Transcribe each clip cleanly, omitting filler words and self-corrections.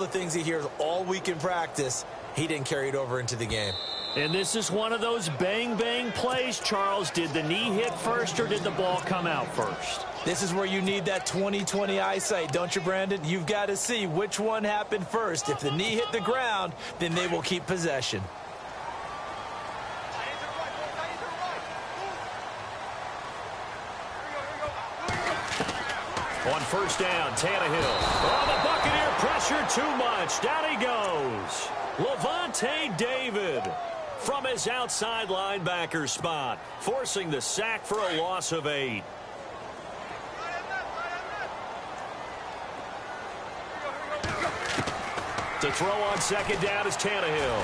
the things he hears all week in practice, he didn't carry it over into the game. And this is one of those bang-bang plays, Charles. Did the knee hit first or did the ball come out first? This is where you need that 20/20 eyesight, don't you, Brandon? You've got to see which one happened first. If the knee hit the ground, then they will keep possession. On first down, Tannehill. Oh, the Buccaneer pressure too much. Down he goes. Levante David from his outside linebacker spot, forcing the sack for a loss of 8. To throw on second down is Tannehill.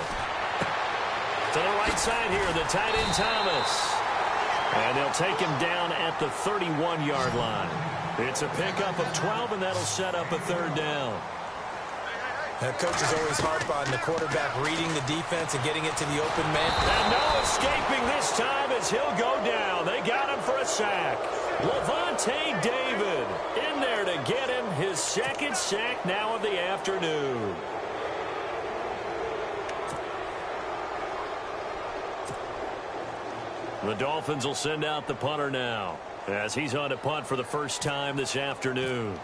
To the right side here, the tight end Thomas. And they'll take him down at the 31-yard line. It's a pickup of 12, and that'll set up a third down. Now, coaches always harp on the quarterback reading the defense and getting it to the open man. And no escaping this time as he'll go down. They got him for a sack. Levante David in there to get him his second sack now of the afternoon. The Dolphins will send out the punter now as he's on to punt for the first time this afternoon.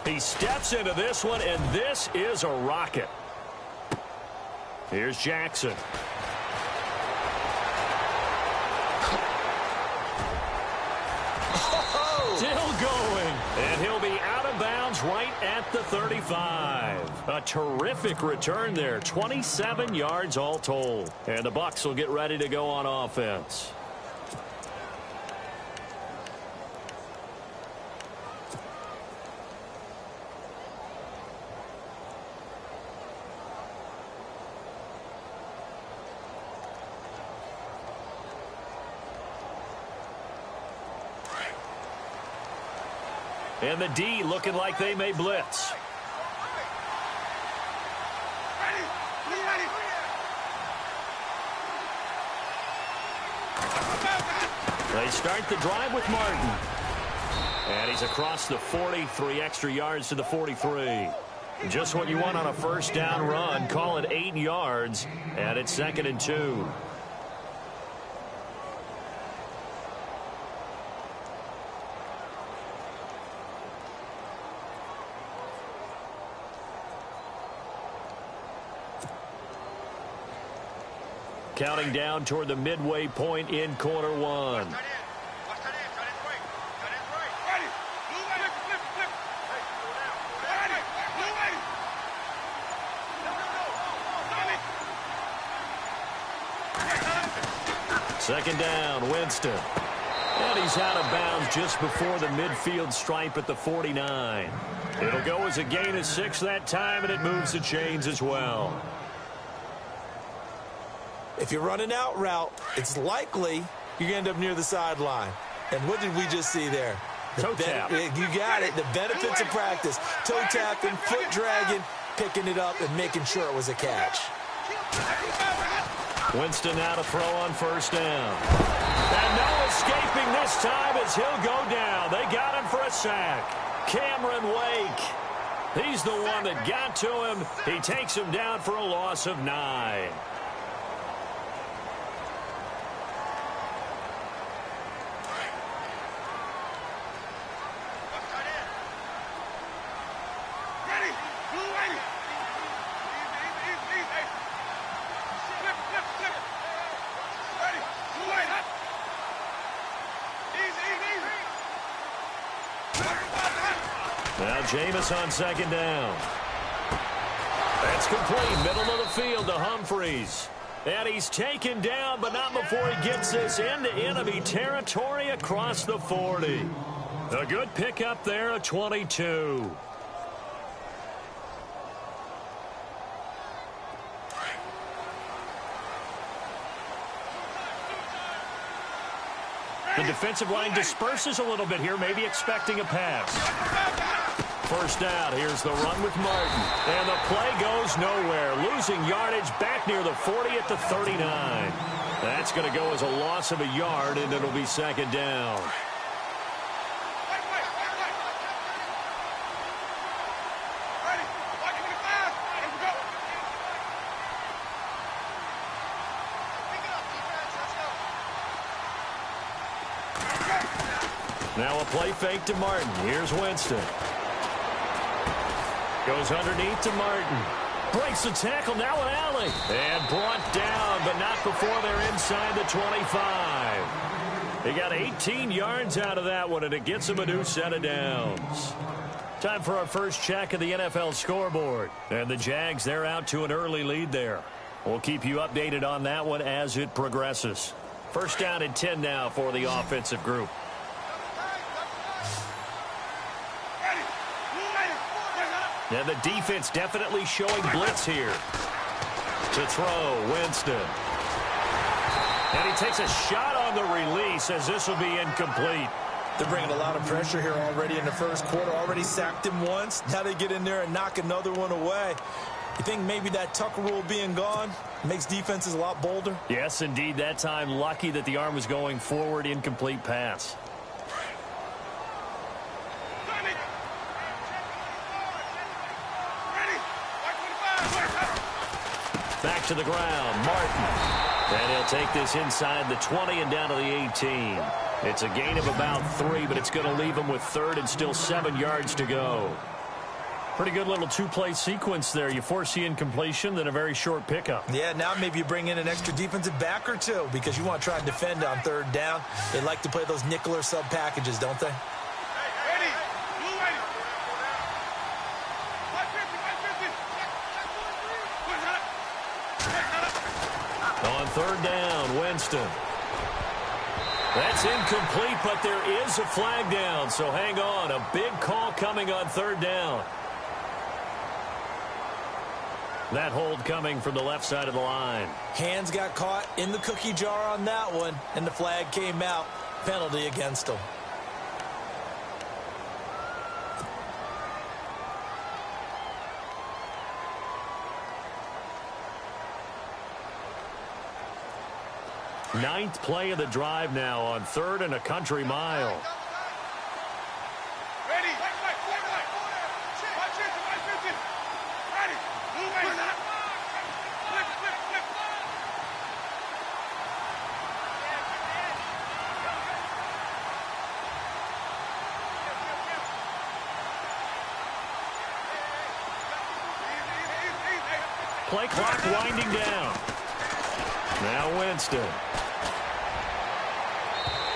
He steps into this one, and this is a rocket. Here's Jackson. Still going, and he'll be out of bounds right at the 35. A terrific return there, 27 yards all told. And the Bucs will get ready to go on offense. And the D looking like they may blitz. They start the drive with Martin. And he's across the 40, 3 extra yards to the 43. Just what you want on a first down run. Call it 8 yards, and it's 2nd and 2. Counting down toward the midway point in quarter one. Second down, Winston. And he's out of bounds just before the midfield stripe at the 49. It'll go as a gain of 6 that time, and it moves the chains as well. If you run an out route, it's likely you're going to end up near the sideline. And what did we just see there? Toe tap. You got it. The benefits of practice. Toe tapping, foot dragging, picking it up, and making sure it was a catch. Winston now to throw on first down. And no escaping this time as he'll go down. They got him for a sack. Cameron Wake. He's the one that got to him. He takes him down for a loss of 9. Now Jameis on second down. That's complete. Middle of the field to Humphreys. And he's taken down, but not before he gets this into enemy territory across the 40. A good pickup there, a 22. The defensive line disperses a little bit here, maybe expecting a pass. First down, here's the run with Martin. And the play goes nowhere. Losing yardage back near the 40 at the 39. That's going to go as a loss of a yard, and it'll be second down. Now a play fake to Martin. Here's Winston. Goes underneath to Martin. Breaks the tackle. Now an alley. And brought down, but not before they're inside the 25. He got 18 yards out of that one, and it gets him a new set of downs. Time for our first check of the NFL scoreboard. And the Jags, they're out to an early lead there. We'll keep you updated on that one as it progresses. First down and 10 now for the offensive group. Now the defense definitely showing blitz here. To throw, Winston. And he takes a shot on the release as this will be incomplete. They're bringing a lot of pressure here already in the first quarter. Already sacked him once. Now they get in there and knock another one away. You think maybe that Tucker rule being gone makes defenses a lot bolder? Yes, indeed. That time, lucky that the arm was going forward. Incomplete pass. Back to the ground, Martin. And he'll take this inside the 20 and down to the 18. It's a gain of about 3, but it's going to leave him with third and still 7 yards to go. Pretty good little two-play sequence there. You force the incompletion, then a very short pickup. Yeah, now maybe you bring in an extra defensive back or two because you want to try and defend on third down. They like to play those nickel or sub packages, don't they? On third down, Winston. That's incomplete, but there is a flag down, so hang on. A big call coming on third down. That hold coming from the left side of the line. Hands got caught in the cookie jar on that one, and the flag came out. Penalty against them. Ninth play of the drive now on third and a country mile. Play clock winding down. Now Winston.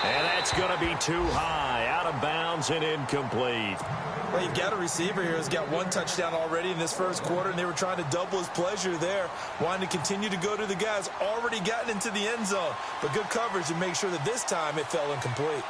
And that's going to be too high. Out of bounds and incomplete. Well, you've got a receiver here who's got one touchdown already in this first quarter, and they were trying to double his pleasure there. Wanting to continue to go to the guys already gotten into the end zone. But good coverage to make sure that this time it fell incomplete.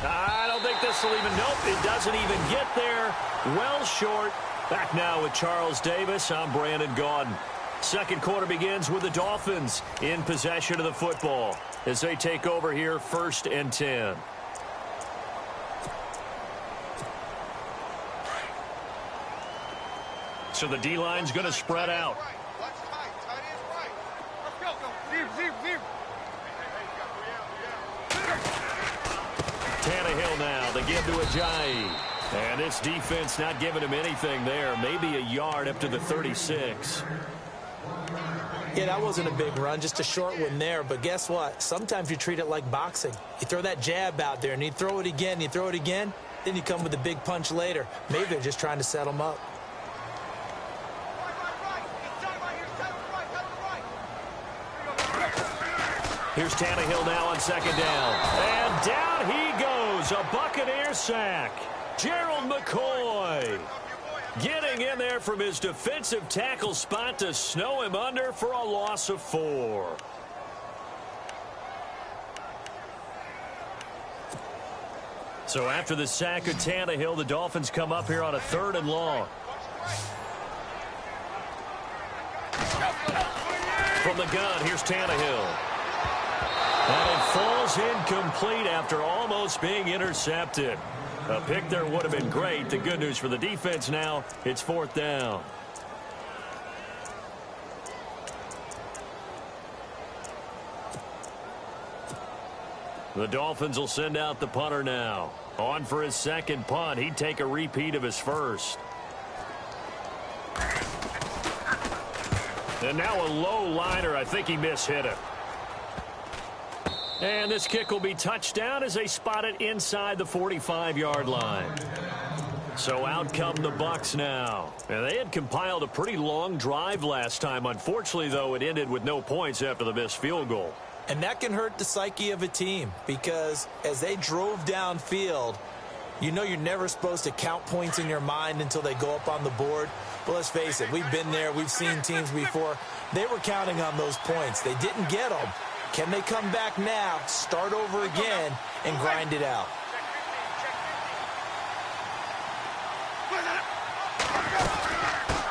I don't think this will even, nope, it doesn't even get there. Well short. Back now with Charles Davis. I'm Brandon Gaudin. Second quarter begins with the Dolphins in possession of the football as they take over here first and 10. So the D-line's going to spread out. Tannehill now, they give to Ajayi. And this defense not giving him anything there. Maybe a yard up to the 36. Yeah, that wasn't a big run, just a short one there. But guess what? Sometimes you treat it like boxing. You throw that jab out there, and you throw it again, you throw it again, then you come with a big punch later. Maybe they're just trying to set him up. Here's Tannehill now on second down. And down he goes. A Buccaneer sack. Gerald McCoy getting in there from his defensive tackle spot to snow him under for a loss of 4. So after the sack of Tannehill, the Dolphins come up here on a third and long. From the gun, here's Tannehill. And it falls incomplete after almost being intercepted. A pick there would have been great. The good news for the defense now, it's fourth down. The Dolphins will send out the punter now. On for his second punt. He'd take a repeat of his first. And now a low liner. I think he mishit it. And this kick will be touchdown as they spot it inside the 45-yard line. So out come the Bucs now. And they had compiled a pretty long drive last time. Unfortunately, though, it ended with no points after the missed field goal. And that can hurt the psyche of a team because as they drove downfield, you know you're never supposed to count points in your mind until they go up on the board. But let's face it, we've been there. We've seen teams before. They were counting on those points. They didn't get them. Can they come back now, start over again, and grind it out?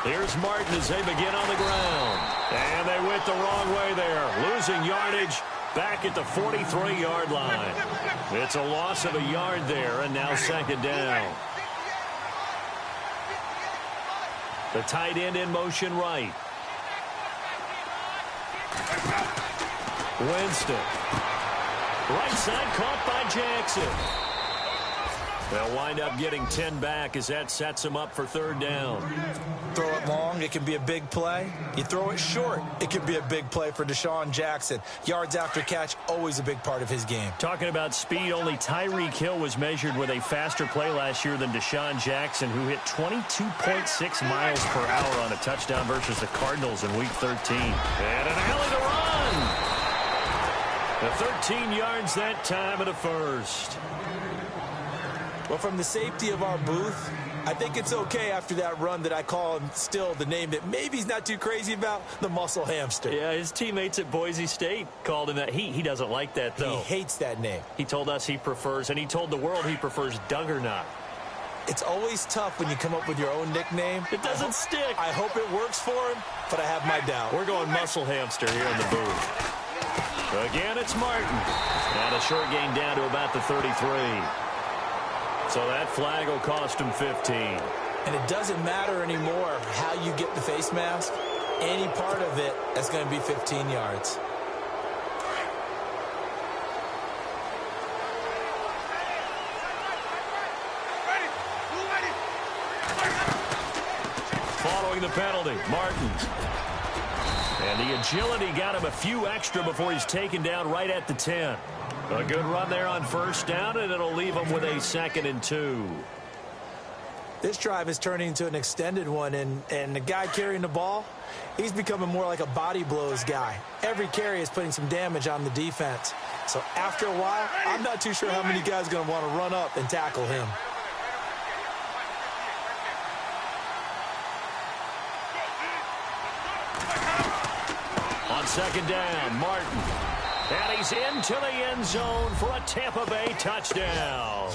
Here's Martin as they begin on the ground. And they went the wrong way there, losing yardage back at the 43-yard line. It's a loss of a yard there, and now second down. The tight end in motion right. Winston. Right side caught by Jackson. They'll wind up getting 10 back as that sets them up for third down. Throw it long, it can be a big play. You throw it short, it can be a big play for Deshaun Jackson. Yards after catch, always a big part of his game. Talking about speed, only Tyreek Hill was measured with a faster play last year than Deshaun Jackson, who hit 22.6 miles per hour on a touchdown versus the Cardinals in Week 13. And an alley to run. The 13 yards that time at a first. Well, from the safety of our booth, I think it's okay after that run that I call him still the name that maybe he's not too crazy about, the muscle hamster. Yeah, his teammates at Boise State called him that. He doesn't like that, though. He hates that name. He told us he prefers, and he told the world he prefers Duggernaut. It's always tough when you come up with your own nickname. It doesn't stick. I hope it works for him, but I have my doubt. We're going muscle hamster here in the booth. Again, it's Martin. And a short gain down to about the 33. So that flag will cost him 15. And it doesn't matter anymore how you get the face mask. Any part of it, that's going to be 15 yards. Following the penalty, Martin. And the agility got him a few extra before he's taken down right at the 10. A good run there on first down, and it'll leave him with a 2nd and 2. This drive is turning into an extended one, and the guy carrying the ball, he's becoming more like a body blows guy. Every carry is putting some damage on the defense. So after a while, I'm not too sure how many guys are going to want to run up and tackle him. On second down, Martin. And he's into the end zone for a Tampa Bay touchdown.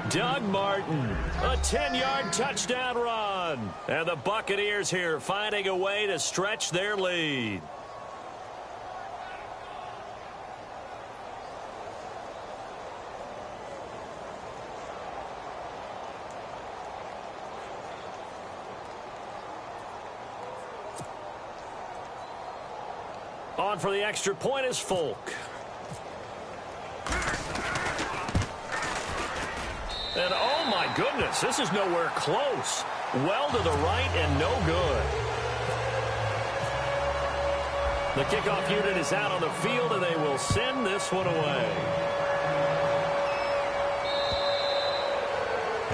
Doug Martin, a 10-yard touchdown run. And the Buccaneers here finding a way to stretch their lead. On for the extra point is Folk. And oh my goodness, this is nowhere close. Well to the right and no good. The kickoff unit is out on the field and they will send this one away.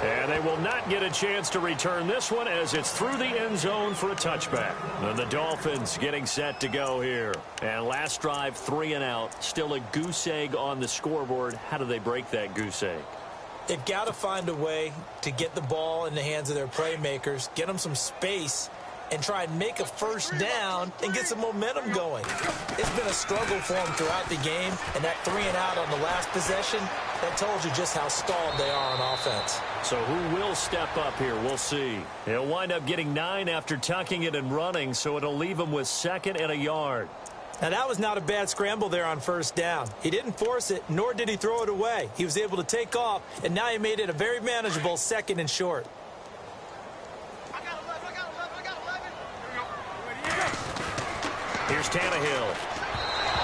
And they will not get a chance to return this one as it's through the end zone for a touchback. And the Dolphins getting set to go here. And last drive, 3 and out. Still a goose egg on the scoreboard. How do they break that goose egg? They've got to find a way to get the ball in the hands of their playmakers, get them some space, and try and make a first down and get some momentum going. It's been a struggle for them throughout the game, and that 3 and out on the last possession, that tells you just how stalled they are on offense. So who will step up here? We'll see. He'll wind up getting 9 after tucking it and running, so it'll leave him with 2nd and a yard. Now, that was not a bad scramble there on first down. He didn't force it, nor did he throw it away. He was able to take off, and now he made it a very manageable 2nd and short. Here's Tannehill.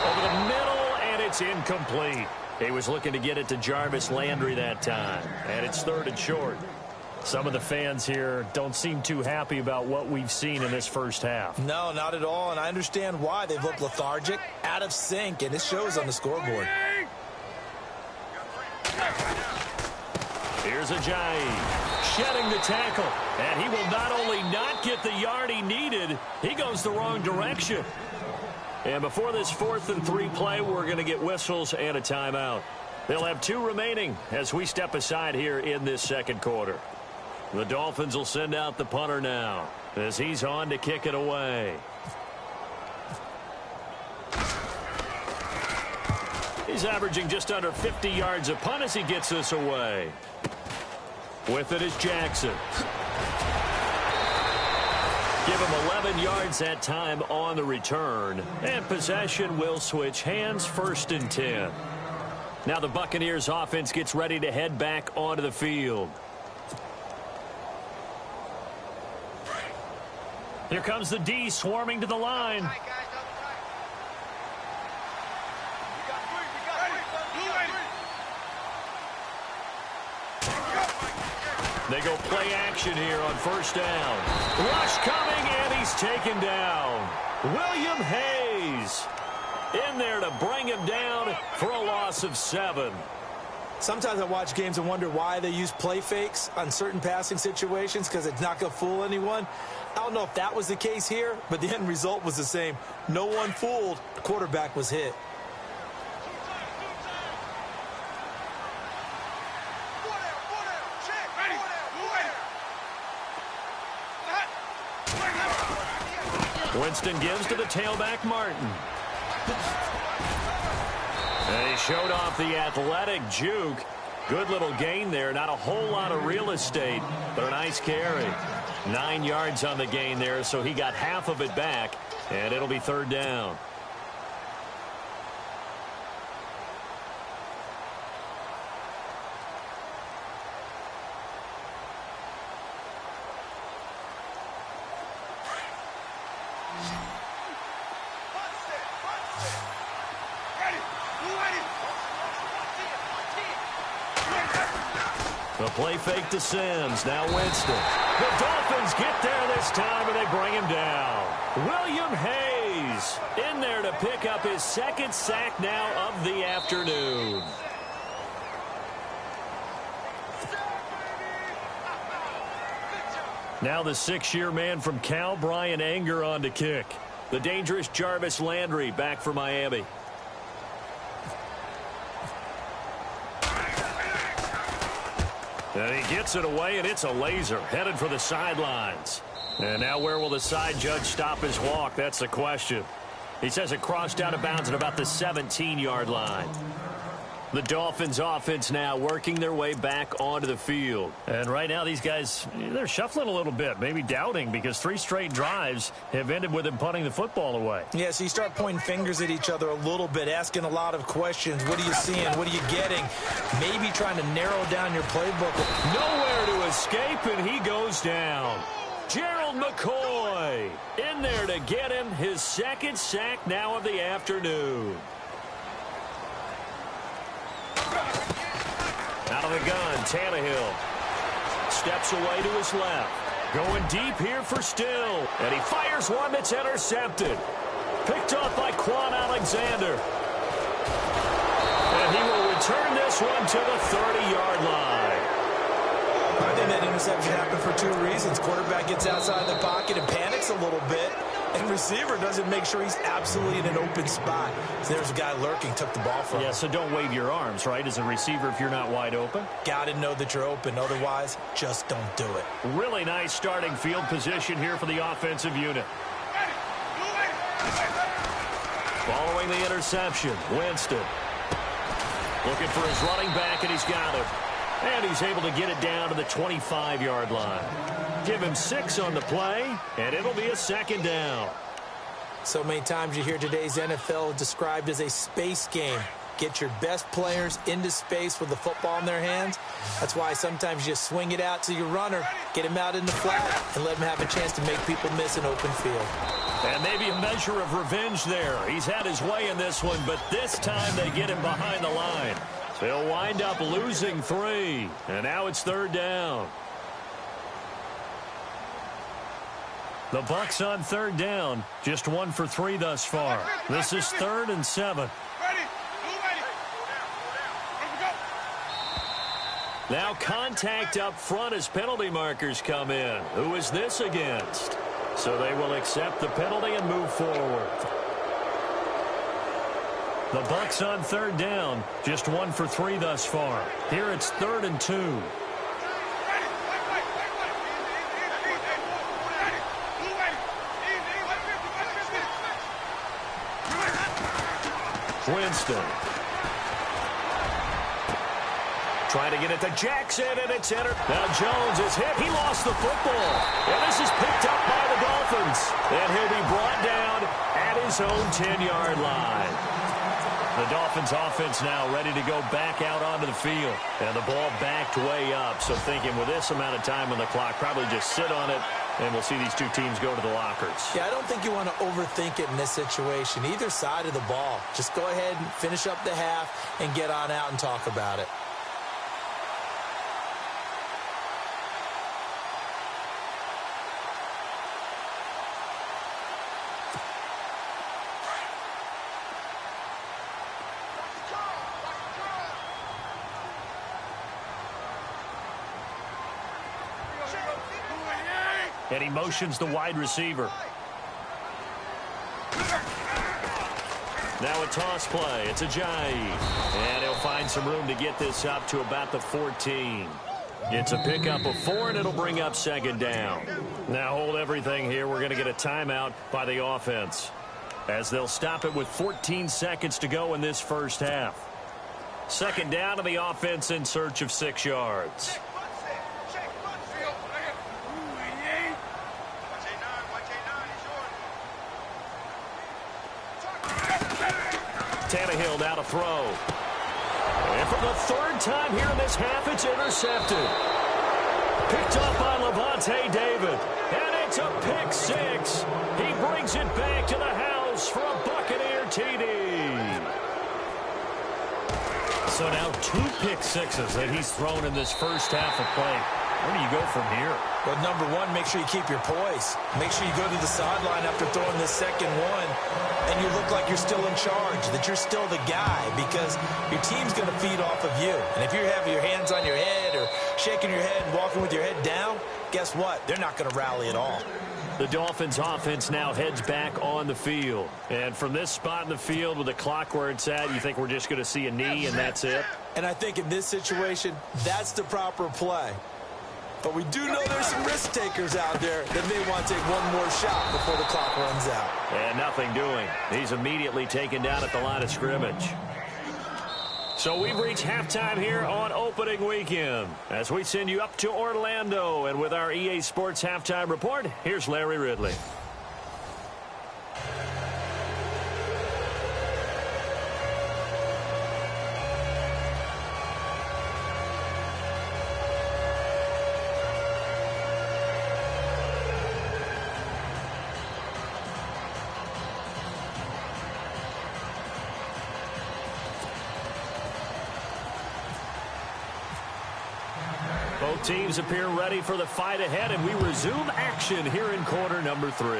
Over the middle, and it's incomplete. He was looking to get it to Jarvis Landry that time, and it's 3rd and short. Some of the fans here don't seem too happy about what we've seen in this first half. No, not at all, and I understand why. They've looked lethargic, out of sync, and it shows on the scoreboard. Here's Ajayi shedding the tackle, and he will not only not get the yard he needed, he goes the wrong direction. And before this 4th and 3 play, we're going to get whistles and a timeout. They'll have 2 remaining as we step aside here in this second quarter. The Dolphins will send out the punter now as he's on to kick it away. He's averaging just under 50 yards a punt as he gets this away. With it is Jackson. Give him 11 yards that time on the return. And possession will switch hands, 1st and 10. Now the Buccaneers offense gets ready to head back onto the field. Here comes the D swarming to the line. They go play action here on 1st down. Rush coming, and he's taken down. William Hayes in there to bring him down for a loss of 7. Sometimes I watch games and wonder why they use play fakes on certain passing situations, because it's not going to fool anyone. I don't know if that was the case here, but the end result was the same. No one fooled. The quarterback was hit. Winston gives to the tailback, Martin. And he showed off the athletic juke. Good little gain there. Not a whole lot of real estate, but a nice carry. 9 yards on the gain there, so he got half of it back, and it'll be 3rd down. The play fake to Sims. Now Winston. The Dolphins get there this time, and they bring him down. William Hayes in there to pick up his 2nd sack now of the afternoon. Now the 6-year man from Cal, Brian Anger, on to kick. The dangerous Jarvis Landry back for Miami. And he gets it away, and it's a laser headed for the sidelines. And now where will the side judge stop his walk? That's the question. He says it crossed out of bounds at about the 17-yard line. The Dolphins offense now working their way back onto the field. And right now these guys, they're shuffling a little bit, maybe doubting, because 3 straight drives have ended with them punting the football away. Yeah, so you start pointing fingers at each other a little bit, asking a lot of questions. What are you seeing? What are you getting? Maybe trying to narrow down your playbook. Nowhere to escape, and he goes down. Gerald McCoy in there to get him his 2nd sack now of the afternoon. Out of the gun, Tannehill steps away to his left. Going deep here for Still. And he fires one that's intercepted. Picked off by Quan Alexander. And he will return this one to the 30-yard line. I think that interception happened for 2 reasons. Quarterback gets outside the pocket and panics a little bit. And receiver doesn't make sure he's absolutely in an open spot. So there's a guy lurking, took the ball from him. Yeah, so don't wave your arms, right, as a receiver if you're not wide open. Got to know that you're open. Otherwise, just don't do it. Really nice starting field position here for the offensive unit. Following the interception, Winston looking for his running back, and he's got him. And he's able to get it down to the 25-yard line. Give him 6 on the play, and it'll be a 2nd down. So many times you hear today's NFL described as a space game. Get your best players into space with the football in their hands. That's why sometimes you swing it out to your runner, get him out in the flat, and let him have a chance to make people miss an open field. And maybe a measure of revenge there. He's had his way in this one, but this time they get him behind the line. So he'll wind up losing 3, and now it's 3rd down. The Bucs on third down, just 1 for 3 thus far. This is 3rd and 7. Now contact up front as penalty markers come in. Who is this against? So they will accept the penalty and move forward. The Bucs on third down, just 1 for 3 thus far. Here it's 3rd and 2. Winston. Trying to get it to Jackson, and it's entered. Now Jones is hit. He lost the football. And this is picked up by the Dolphins. And he'll be brought down at his own 10-yard line. The Dolphins offense now ready to go back out onto the field. And the ball backed way up. So thinking with this amount of time on the clock, probably just sit on it, and we'll see these two teams go to the lockers. Yeah, I don't think you want to overthink it in this situation. Either side of the ball. Just go ahead and finish up the half and get on out and talk about it. And he motions the wide receiver. Now a toss play. It's Ajayi. And he'll find some room to get this up to about the 14. It's a pickup of 4, and it'll bring up 2nd down. Now hold everything here. We're going to get a timeout by the offense, as they'll stop it with 14 seconds to go in this first half. 2nd down, and the offense in search of 6 yards. Tannehill now to throw. And for the 3rd time here in this half, it's intercepted. Picked up by Levante David. And it's a pick 6. He brings it back to the house for a Buccaneer TD. So now 2 pick 6s that he's thrown in this first half of play. Where do you go from here? Well, number one, make sure you keep your poise. Make sure you go to the sideline after throwing this second one, and you look like you're still in charge, that you're still the guy, because your team's going to feed off of you. And if you're having your hands on your head or shaking your head and walking with your head down, guess what? They're not going to rally at all. The Dolphins offense now heads back on the field. And from this spot in the field with the clock where it's at, you think we're just going to see a knee and that's it? And I think in this situation, that's the proper play. But we do know there's some risk takers out there that may want to take one more shot before the clock runs out. And nothing doing. He's immediately taken down at the line of scrimmage. So we've reached halftime here on opening weekend as we send you up to Orlando. And with our EA Sports halftime report, here's Larry Ridley. Both teams appear ready for the fight ahead, and we resume action here in quarter number 3.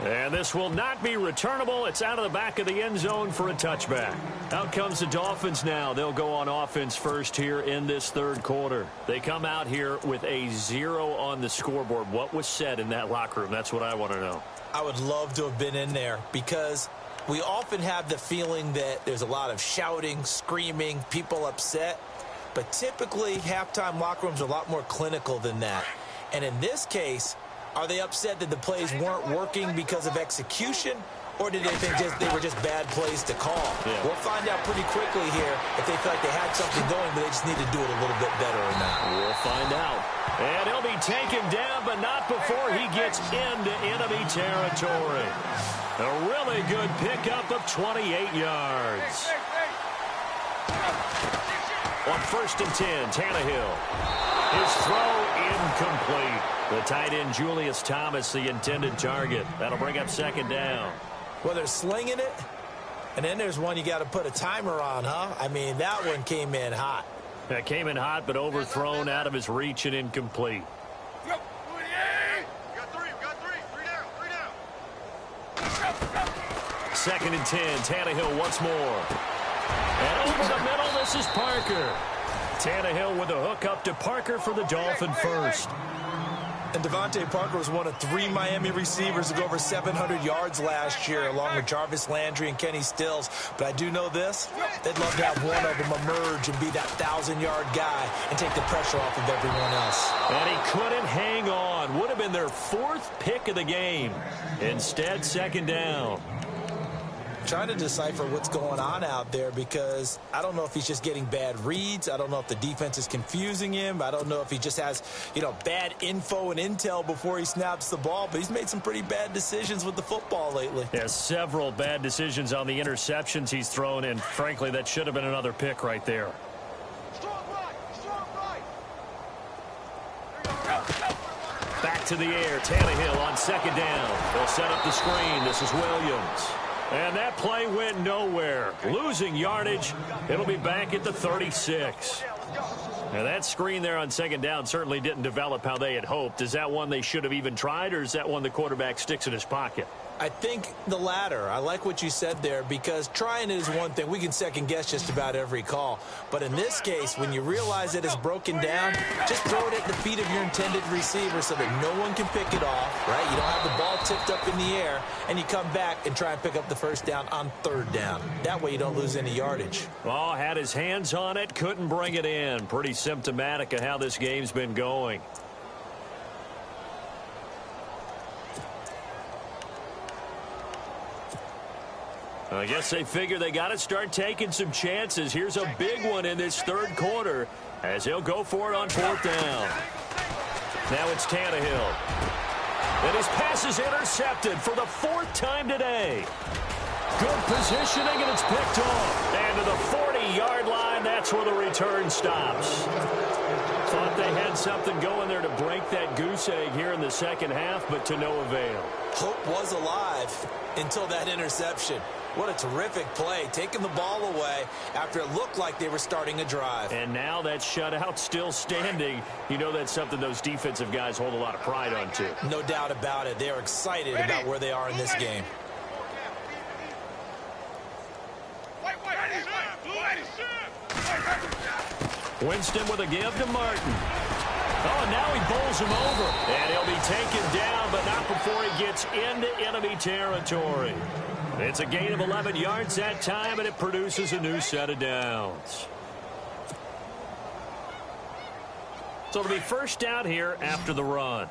And this will not be returnable. It's out of the back of the end zone for a touchback. Out comes the Dolphins now. They'll go on offense first here in this third quarter. They come out here with a 0 on the scoreboard. What was said in that locker room? That's what I want to know. I would love to have been in there because we often have the feeling that there's a lot of shouting, screaming, people upset. But typically, halftime locker rooms are a lot more clinical than that. And in this case, are they upset that the plays weren't working because of execution, or did they think they were just bad plays to call? Yeah. We'll find out pretty quickly here if they feel like they had something going, but they just need to do it a little bit better or not. We'll find out. And he'll be taken down, but not before he gets into enemy territory. A really good pickup of 28 yards. On 1st and 10, Tannehill. His throw incomplete. The tight end, Julius Thomas, the intended target. That'll bring up 2nd down. Well, they're slinging it, and then there's one you got to put a timer on, huh? I mean, that one came in hot. That came in hot, but overthrown out of his reach and incomplete. 2nd and 10. Tannehill once more. And over the middle, this is Parker. Tannehill with a hook up to Parker for the Dolphin first. And Devontae Parker was one of 3 Miami receivers to go over 700 yards last year, along with Jarvis Landry and Kenny Stills. But I do know this, they'd love to have one of them emerge and be that 1,000-yard guy and take the pressure off of everyone else. And he couldn't hang on. Would have been their 4th pick of the game. Instead, 2nd down. Trying to decipher what's going on out there, because I don't know if he's just getting bad reads. I don't know if the defense is confusing him. I don't know if he just has, bad info and intel before he snaps the ball. But he's made some pretty bad decisions with the football lately. There's several bad decisions on the interceptions he's thrown, and frankly, that should have been another pick right there. Back to the air. Tannehill on 2nd down. They'll set up the screen. This is Williams. And that play went nowhere. Losing yardage. It'll be back at the 36. Now that screen there on 2nd down certainly didn't develop how they had hoped. Is that one they should have even tried, or is that one the quarterback sticks in his pocket? I think the latter. I like what you said there, because trying it is one thing. We can second guess just about every call. But in this case, when you realize that it's broken down, just throw it at the feet of your intended receiver so that no one can pick it off, right? You don't have the ball tipped up in the air, and you come back and try and pick up the 1st down on 3rd down. That way you don't lose any yardage. Oh, had his hands on it, couldn't bring it in. Pretty symptomatic of how this game's been going. I guess they figure they got to start taking some chances. Here's a big one in this 3rd quarter as he'll go for it on 4th down. Now it's Tannehill. And his pass is intercepted for the 4th time today. Good positioning, and it's picked off. And to the 40-yard line, that's where the return stops. Thought they had something going there to break that goose egg here in the 2nd half, but to no avail. Hope was alive until that interception. What a terrific play, taking the ball away after it looked like they were starting a drive. And now that shutout still standing. You know that's something those defensive guys hold a lot of pride on, too. No doubt about it. They are excited about where they are in this game. Winston with a give to Martin. Oh, and now he bowls him over. And he'll be taken down, but not before he gets into enemy territory. It's a gain of 11 yards that time, and it produces a new set of downs. So it'll be 1st down here after the run.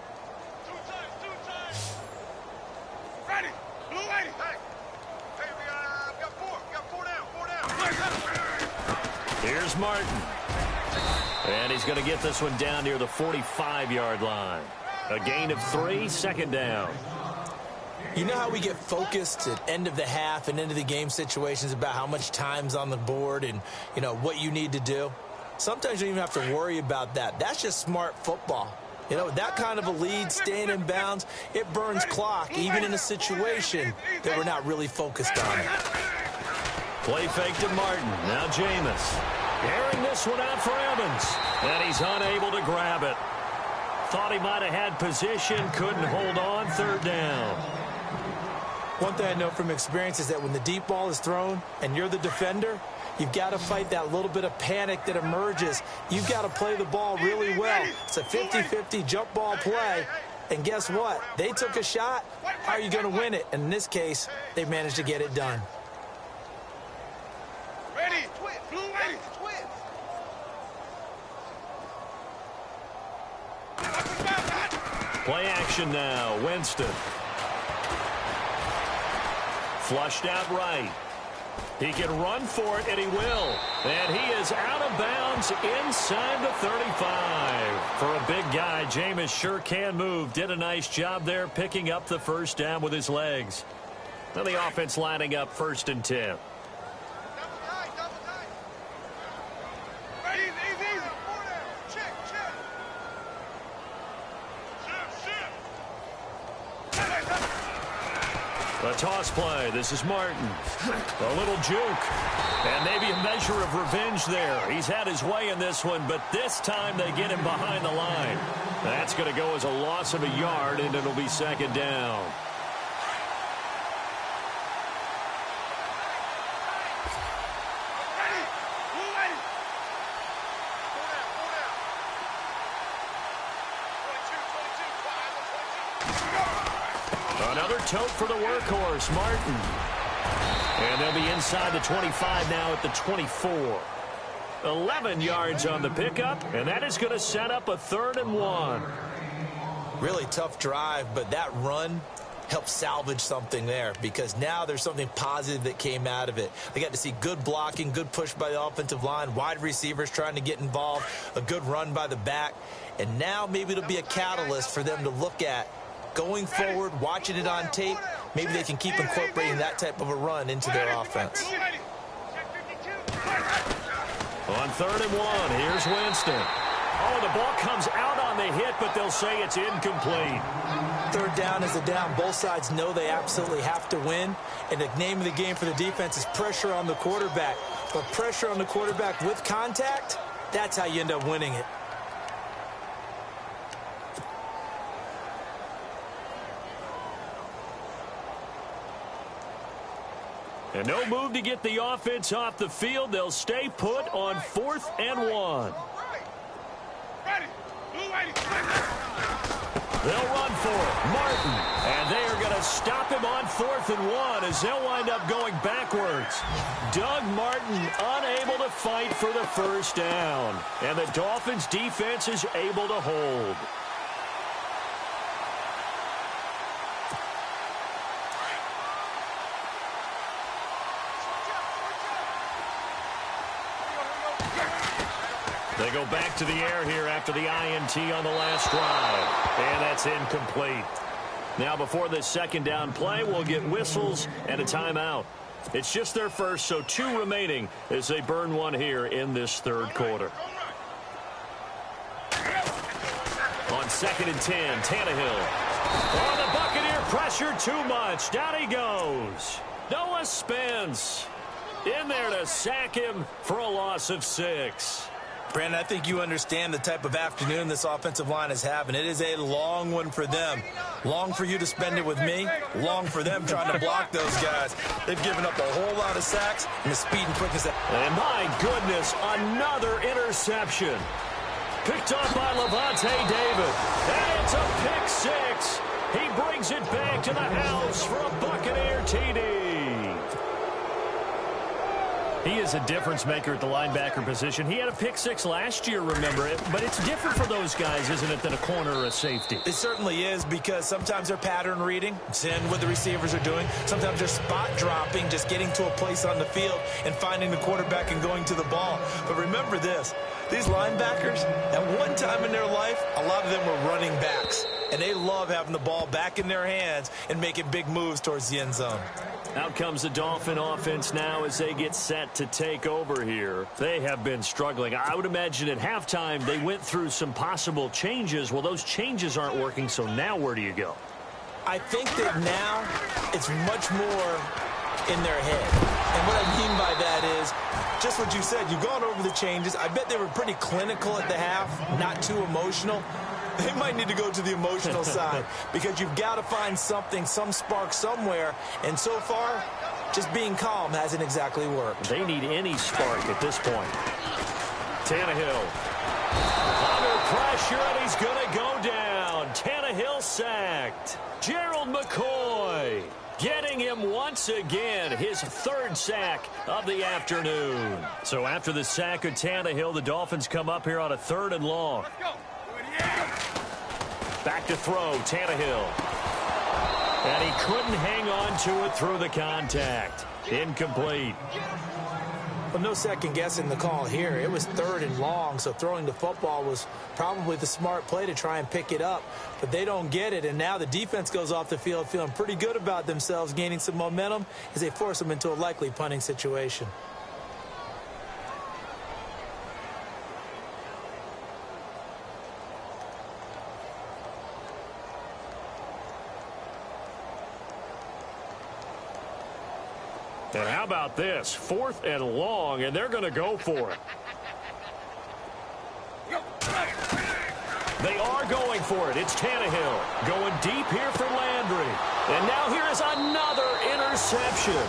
Ready. Blue 80. Hey, we got 4 down. Here's Martin. And he's going to get this one down near the 45-yard line. A gain of 3, 2nd down. You know how we get focused at end of the half and end of the game situations about how much time's on the board and, what you need to do? Sometimes you don't even have to worry about that. That's just smart football. That kind of a lead, staying in bounds, it burns clock, even in a situation that we're not really focused on. Play fake to Martin. Now Jameis. Airing this one out for Evans. And he's unable to grab it. Thought he might have had position, couldn't hold on, 3rd down. One thing I know from experience is that when the deep ball is thrown and you're the defender, you've got to fight that little bit of panic that emerges. You've got to play the ball really well. It's a 50-50 jump ball play. And guess what? They took a shot. How are you going to win it? And in this case, they managed to get it done. Ready. Blue 80. Play action now. Winston. Flushed out right. He can run for it, and he will. And he is out of bounds inside the 35. For a big guy, Jameis sure can move. Did a nice job there picking up the 1st down with his legs. Now the offense lining up 1st and 10. A toss play. This is Martin. A little juke. And maybe a measure of revenge there. He's had his way in this one, but this time they get him behind the line. That's going to go as a loss of a yard, and it'll be 2nd down. Ready. Blue lady. Pull down. 22, 5, 22. Another tote for the workhorse, Martin. And they'll be inside the 25 now at the 24. 11 yards on the pickup, and that is going to set up a 3rd and 1. Really tough drive, but that run helped salvage something there because now there's something positive that came out of it. They got to see good blocking, good push by the offensive line, wide receivers trying to get involved, a good run by the back, and now maybe it'll be a catalyst for them to look at going forward, watching it on tape. Maybe they can keep incorporating that type of a run into their offense. On 3rd and 1, here's Winston. Oh, the ball comes out on the hit, but they'll say it's incomplete. 3rd down is a down. Both sides know they absolutely have to win. And the name of the game for the defense is pressure on the quarterback. But pressure on the quarterback with contact, that's how you end up winning it. And no move to get the offense off the field. They'll stay put on 4th and 1. They'll run for it. Martin. And they are going to stop him on 4th and 1 as they'll wind up going backwards. Doug Martin unable to fight for the 1st down. And the Dolphins defense is able to hold. They go back to the air here after the INT on the last drive. And that's incomplete. Now before this 2nd down play, we'll get whistles and a timeout. It's just their first, so 2 remaining as they burn one here in this 3rd quarter. On 2nd and 10, Tannehill. Oh, the Buccaneer pressure too much. Down he goes. Noah Spence in there to sack him for a loss of 6. Brandon, I think you understand the type of afternoon this offensive line is having. It is a long one for them. Long for you to spend it with me. Long for them trying to block those guys. They've given up a whole lot of sacks and the speed and quickness. And my goodness, another interception. Picked up by Levante David. And it's a pick 6. He brings it back to the house for a Buccaneer TD. He is a difference maker at the linebacker position. He had a pick 6 last year, remember it. But it's different for those guys, isn't it, than a corner or a safety? It certainly is because sometimes they're pattern reading, seeing what the receivers are doing. Sometimes they're spot dropping, just getting to a place on the field and finding the quarterback and going to the ball. But remember this, these linebackers, at one time in their life, a lot of them were running backs. And they love having the ball back in their hands and making big moves towards the end zone. Out comes the Dolphin offense now as they get set to take over here. They have been struggling. I would imagine at halftime they went through some possible changes. Well, those changes aren't working, so now where do you go? I think that now it's much more in their head. And what I mean by that is just what you said. You've gone over the changes. I bet they were pretty clinical at the half, not too emotional. They might need to go to the emotional side because you've got to find something, some spark somewhere. And so far, just being calm hasn't exactly worked. They need any spark at this point. Tannehill under pressure, and he's going to go down. Tannehill sacked. Gerald McCoy getting him once again, his 3rd sack of the afternoon. So after the sack of Tannehill, the Dolphins come up here on a 3rd and long. Back to throw, Tannehill. And he couldn't hang on to it through the contact. Incomplete. Well, no second guessing the call here. It was 3rd and long, so throwing the football was probably the smart play to try and pick it up. But they don't get it, and now the defense goes off the field feeling pretty good about themselves, gaining some momentum as they force them into a likely punting situation. And how about this? 4th and long, and they're going to go for it. They are going for it. It's Tannehill going deep here for Landry. And now here is another interception.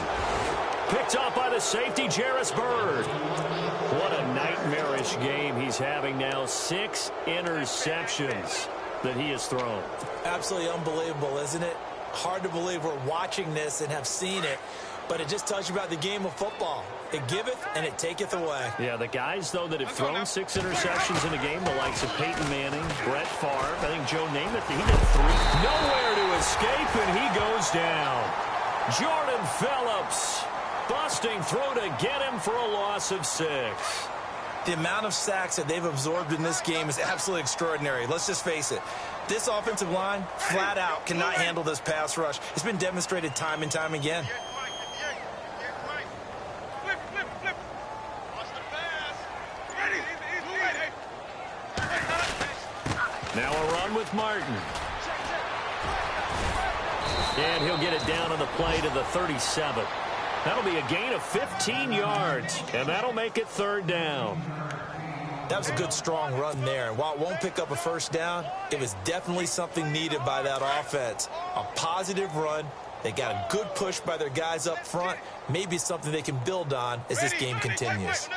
Picked off by the safety, Jarris Byrd. What a nightmarish game he's having now. 6 interceptions that he has thrown. Absolutely unbelievable, isn't it? Hard to believe we're watching this and have seen it, but it just tells you about the game of football. It giveth and it taketh away. Yeah, the guys, though, that have thrown 6 interceptions in a game, the likes of Peyton Manning, Brett Favre, I think Joe Namath, he did 3. Nowhere to escape, and he goes down. Jordan Phillips busting through to get him for a loss of 6. The amount of sacks that they've absorbed in this game is absolutely extraordinary. Let's just face it. This offensive line, flat out, cannot handle this pass rush. It's been demonstrated time and time again. Now a run with Martin. And he'll get it down on the play to the 37. That'll be a gain of 15 yards, and that'll make it 3rd down. That was a good, strong run there. And while it won't pick up a first down, it was definitely something needed by that offense. A positive run. They got a good push by their guys up front. Maybe something they can build on as this game continues.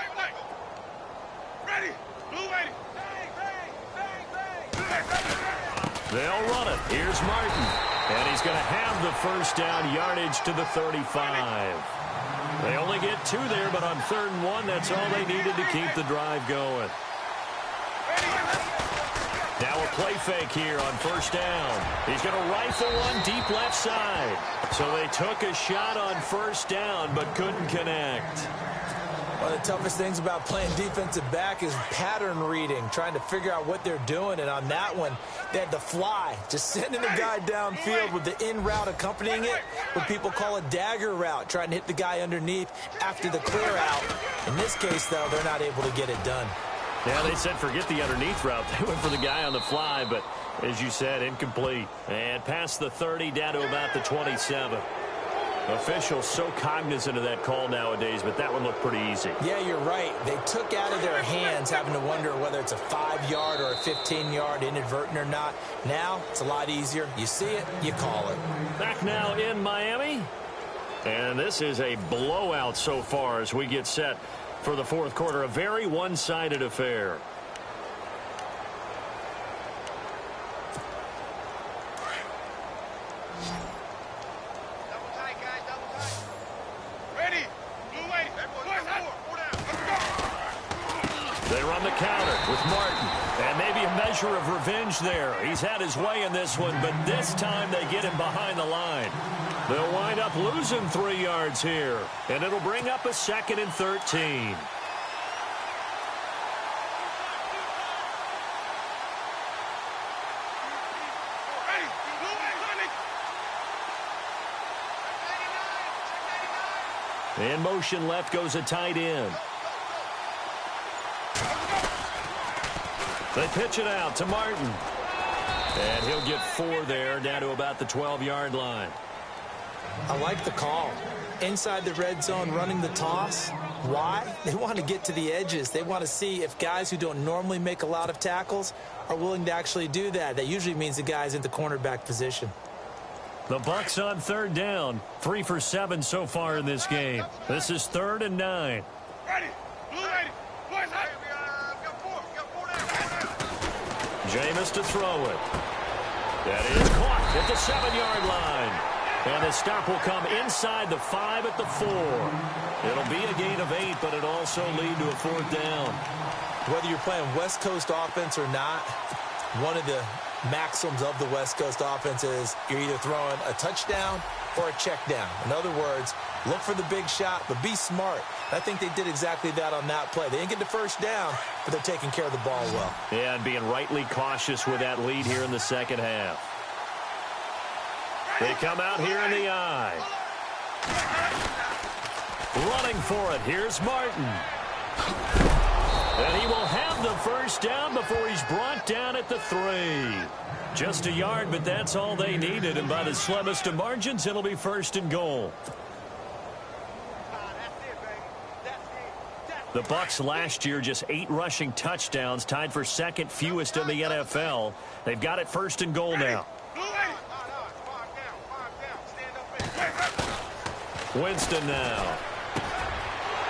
They'll run it. Here's Martin. And he's going to have the first down, yardage to the 35. They only get 2 there, but on 3rd and 1, that's all they needed to keep the drive going. Now a play fake here on 1st down. He's going to rifle one deep left side. So they took a shot on 1st down, but couldn't connect. One of the toughest things about playing defensive back is pattern reading, trying to figure out what they're doing. And on that one, they had to fly, just sending the guy downfield with the in route accompanying it, what people call a dagger route, trying to hit the guy underneath after the clear out. In this case, though, they're not able to get it done. Yeah, they said forget the underneath route. They went for the guy on the fly, but as you said, incomplete. And past the 30, down to about the 27. Officials so cognizant of that call nowadays, but that one looked pretty easy. Yeah, you're right. They took out of their hands having to wonder whether it's a 5-yard or a 15-yard inadvertent or not. Now, it's a lot easier. You see it, you call it. Back now in Miami. And this is a blowout so far as we get set for the 4th quarter. A very one-sided affair. They run the counter with Martin. And maybe a measure of revenge there. He's had his way in this one, but this time they get him behind the line. They'll wind up losing 3 yards here. And it'll bring up a 2nd and 13. In motion left goes a tight end. They pitch it out to Martin. And he'll get 4 there, down to about the 12-yard line. I like the call. Inside the red zone, running the toss. Why? They want to get to the edges. They want to see if guys who don't normally make a lot of tackles are willing to actually do that. That usually means the guy's in the cornerback position. The Bucs on 3rd down. 3 for 7 so far in this game. This is 3rd and 9. Jameis to throw it. That is caught at the 7-yard line. And the stop will come inside the 5 at the 4. It'll be a gain of 8, but it'll also lead to a 4th down. Whether you're playing West Coast offense or not, one of the maxims of the West Coast offense is you're either throwing a touchdown or a check down. In other words, look for the big shot, but be smart. I think they did exactly that on that play. They didn't get the first down, but they're taking care of the ball well. Yeah, and being rightly cautious with that lead here in the 2nd half. They come out here in the eye. Running for it. Here's Martin. And he will have the first down before he's brought down at the 3. Just a yard, but that's all they needed. And by the slimmest of margins, it'll be 1st and goal. The Bucs last year just 8 rushing touchdowns, tied for 2nd fewest in the NFL. They've got it 1st and goal now. Winston now.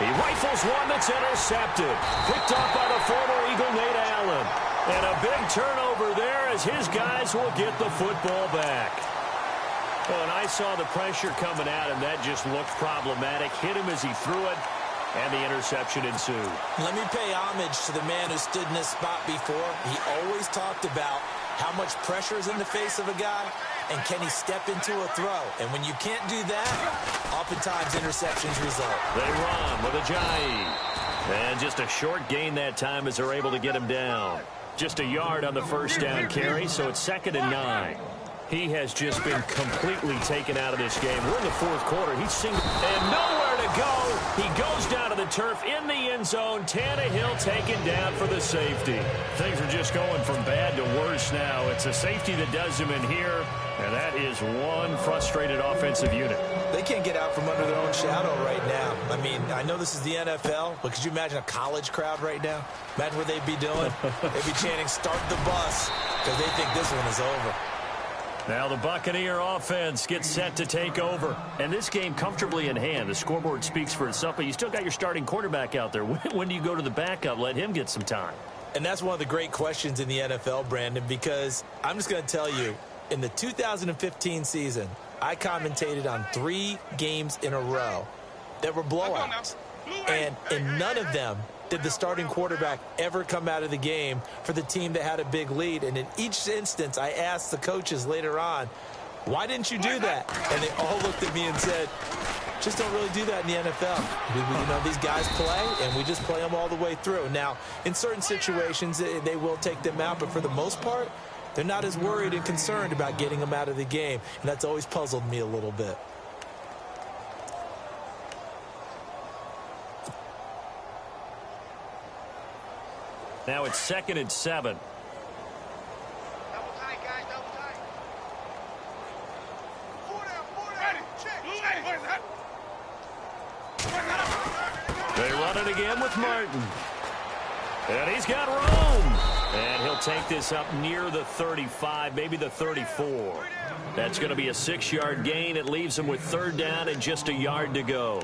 He rifles one that's intercepted. Picked off by the former Eagle, Nate Allen. And a big turnover there as his guys will get the football back. Oh, and I saw the pressure coming at him. That just looked problematic. Hit him as he threw it, and the interception ensued. Let me pay homage to the man who stood in this spot before. He always talked about how much pressure is in the face of a guy, and can he step into a throw? And when you can't do that, oftentimes interceptions result. They run with Ajayi. And just a short gain that time as they're able to get him down. Just a yard on the first down carry, so it's 2nd and 9. He has just been completely taken out of this game. We're in the fourth quarter. He's single and nowhere to go. He goes down to the turf in the end zone. Tannehill taken down for the safety. Things are just going from bad to worse now. It's a safety that does him in here, and that is one frustrated offensive unit. They can't get out from under their own shadow right now. I mean, I know this is the NFL, but could you imagine a college crowd right now? Imagine what they'd be doing. They'd be chanting, "Start the bus," because they think this one is over. Now the Buccaneer offense gets set to take over. And this game comfortably in hand. The scoreboard speaks for itself, but you still got your starting quarterback out there. When do you go to the backup? Let him get some time. And that's one of the great questions in the NFL, Brandon, because I'm just going to tell you, in the 2015 season, I commentated on 3 games in a row that were blowouts. And in none of them did the starting quarterback ever come out of the game for the team that had a big lead. And in each instance, I asked the coaches later on, why didn't you do that? And they all looked at me and said, just don't really do that in the NFL. You know, these guys play, and we just play them all the way through. Now, in certain situations, they will take them out, but for the most part, they're not as worried and concerned about getting them out of the game. And that's always puzzled me a little bit. Now it's 2nd and 7. Double tight, guys, double tight. They run it again with Martin. And he's got room. And he'll take this up near the 35, maybe the 34. That's going to be a 6-yard gain. It leaves him with 3rd down and just a yard to go.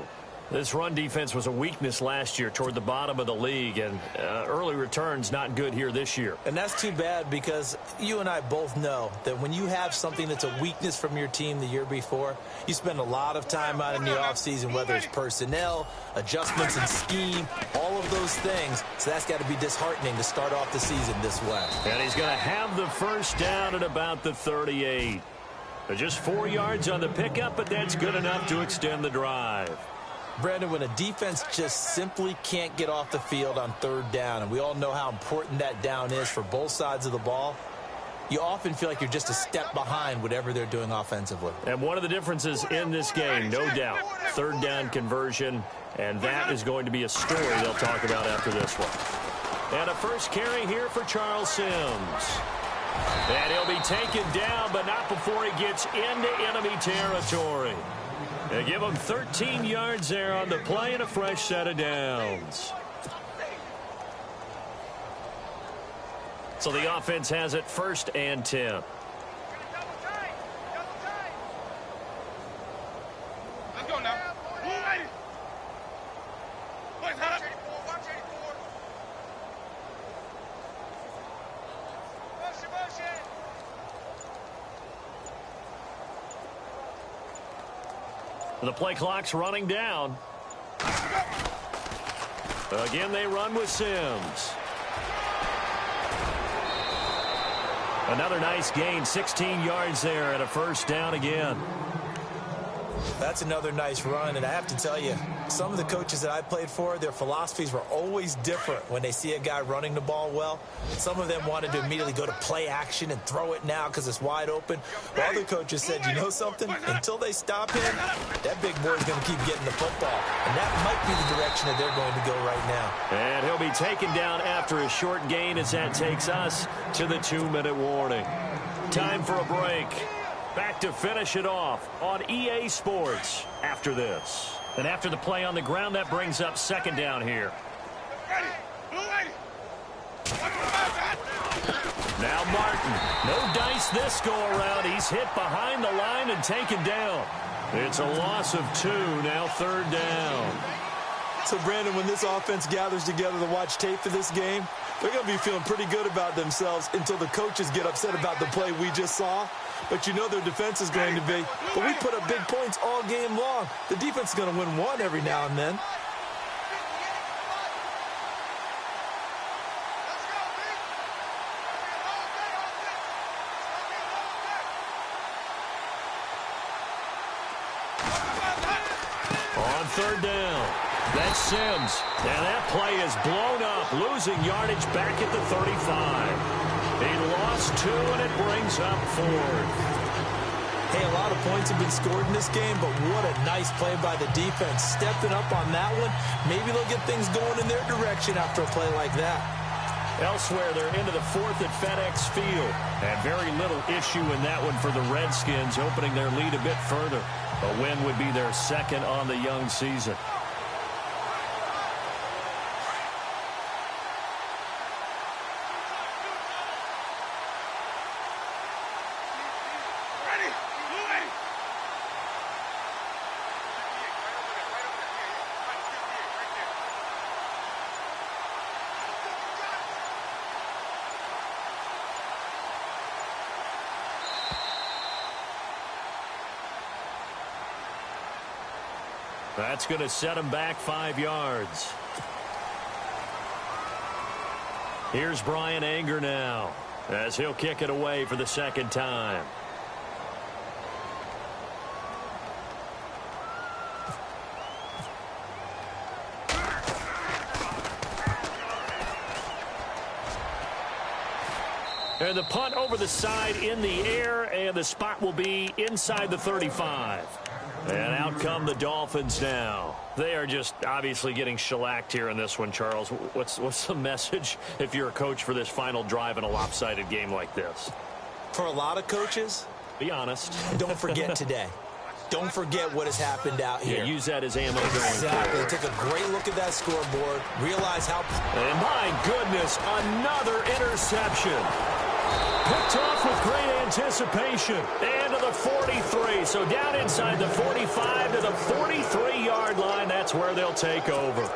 This run defense was a weakness last year toward the bottom of the league, and early returns not good here this year. And that's too bad because you and I both know that when you have something that's a weakness from your team the year before, you spend a lot of time out in the offseason, whether it's personnel, adjustments in scheme, all of those things. So that's got to be disheartening to start off the season this way. And he's going to have the first down at about the 38. Just 4 yards on the pickup, but that's good enough to extend the drive. Brandon, when a defense just simply can't get off the field on 3rd down, and we all know how important that down is for both sides of the ball, you often feel like you're just a step behind whatever they're doing offensively. And one of the differences in this game, no doubt, 3rd down conversion, and that is going to be a story they'll talk about after this one. And a first carry here for Charles Sims. And he'll be taken down, but not before he gets into enemy territory. They give him 13 yards there on the play and a fresh set of downs. So the offense has it 1st and 10. Let's go now. The play clock's running down. Again, they run with Sims. Another nice gain, 16 yards there and a first down again. That's another nice run, and I have to tell you, some of the coaches that I played for, their philosophies were always different when they see a guy running the ball well. Some of them wanted to immediately go to play action and throw it now because it's wide open. While other coaches said, you know something? Until they stop him, that big boy's going to keep getting the football. And that might be the direction that they're going to go right now. And he'll be taken down after a short gain as that takes us to the 2-minute warning. Time for a break. Back to finish it off on EA Sports after this. And after the play on the ground, that brings up 2nd down here. Now Martin. No dice this go around. He's hit behind the line and taken down. It's a loss of 2, now 3rd down. So, Brandon, when this offense gathers together to watch tape for this game, they're going to be feeling pretty good about themselves until the coaches get upset about the play we just saw. But you know their defense is going to be. But we put up big points all game long. The defense is going to win one every now and then. On third down, that's Sims. And that play is blown up, losing yardage back at the 35. He lost 2, and it brings up 4th. Hey, a lot of points have been scored in this game, but what a nice play by the defense. Stepping up on that one, maybe they'll get things going in their direction after a play like that. Elsewhere, they're into the 4th at FedEx Field. And very little issue in that one for the Redskins, opening their lead a bit further. A win would be their second on the young season. That's going to set him back 5 yards. Here's Brian Anger now, as he'll kick it away for the second time. And the punt over the side in the air, and the spot will be inside the 35. And out come the Dolphins now. They are just obviously getting shellacked here in this one, Charles. What's the message if you're a coach for this final drive in a lopsided game like this? For a lot of coaches, be honest. Don't forget today. Don't forget what has happened out here. Yeah, use that as ammo going Exactly. forward. Take a great look at that scoreboard. Realize how... And my goodness, another interception. Picked off with great anticipation. And to the 43. So down inside the 45 to the 43-yard line. That's where they'll take over.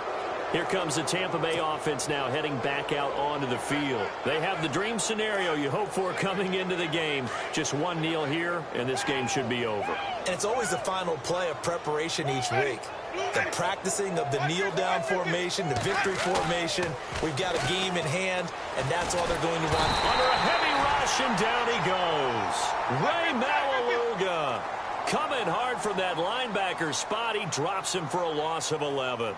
Here comes the Tampa Bay offense now heading back out onto the field. They have the dream scenario you hope for coming into the game. Just one kneel here, and this game should be over. And it's always the final play of preparation each week. The practicing of the kneel-down formation, the victory formation. We've got a game in hand, and that's all they're going to want. Under a heavy rush, and down he goes. Ray Malaluga coming hard from that linebacker spot. He drops him for a loss of 11.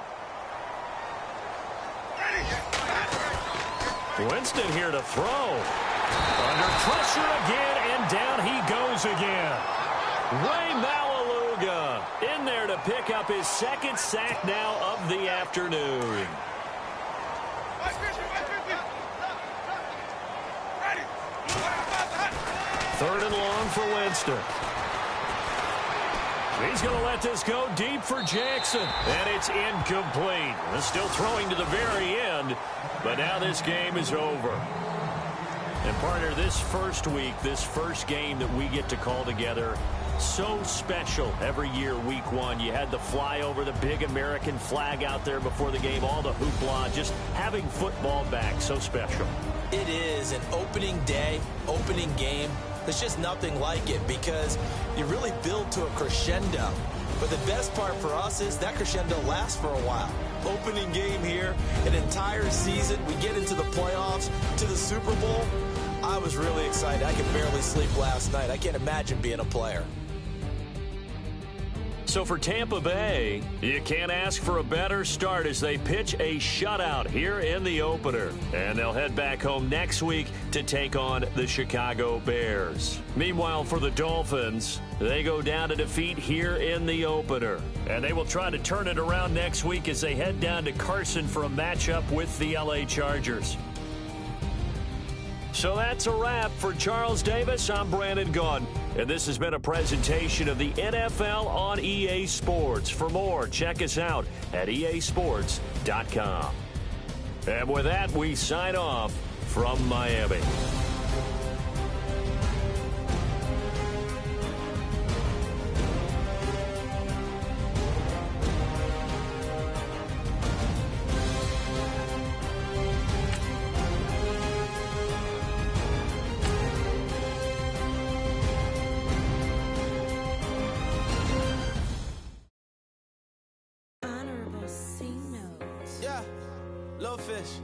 Winston here to throw. Under pressure again, and down he goes again. Ray Malaluga in there to pick up his second sack now of the afternoon. Third and long for Winston. He's going to let this go deep for Jackson. And it's incomplete. Still throwing to the very end. But now this game is over. And partner, this first week, this first game that we get to call together, so special every year, week one. You had the flyover, the big American flag out there before the game, all the hoopla, just having football back, so special. It is an opening day, opening game. There's just nothing like it because you really build to a crescendo. But the best part for us is that crescendo lasts for a while. Opening game here, an entire season. We get into the playoffs, to the Super Bowl. I was really excited. I could barely sleep last night. I can't imagine being a player. So for Tampa Bay, you can't ask for a better start as they pitch a shutout here in the opener. And they'll head back home next week to take on the Chicago Bears. Meanwhile, for the Dolphins, they go down to defeat here in the opener. And they will try to turn it around next week as they head down to Carson for a matchup with the LA Chargers. So that's a wrap. For Charles Davis, I'm Brandon Gaudin. And this has been a presentation of the NFL on EA Sports. For more, check us out at easports.com. And with that, we sign off from Miami. Little fish.